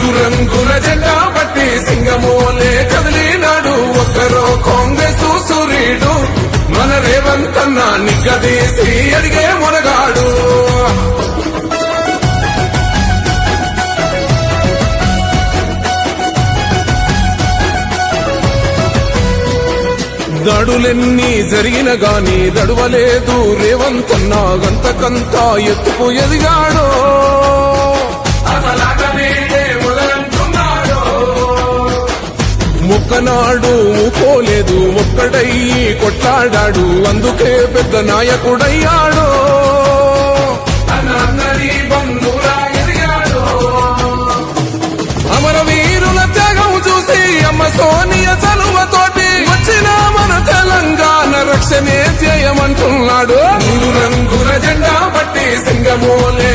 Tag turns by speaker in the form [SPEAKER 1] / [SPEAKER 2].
[SPEAKER 1] మూడు రంగుల జెండా పట్టి సింగమోలే కదిలినాడు ఒక్కరో కాంగ్రెస్ సూర్యుడు మన రేవంత్ అన్న నిగ్గదీసి అడిగే మునగాడు. దాడులెన్ని జరిగిన గాని దడువలేదు రేవంత్ అన్న గంతకంతా ఎత్తుకు ఎదిగాడో. మొక్కనాడు పోలేదు ఒక్కడయ్యి కొట్లాడాడు అందుకే పెద్ద నాయకుడయ్యాడు. అమరవీరుల త్యాగం చూసి అమ్మ సోనియ చలువతోటి వచ్చిన మన తెలంగాణ రక్షణే చేయమంటున్నాడు. మూడు రంగుల జెండా పట్టి సింగమోలే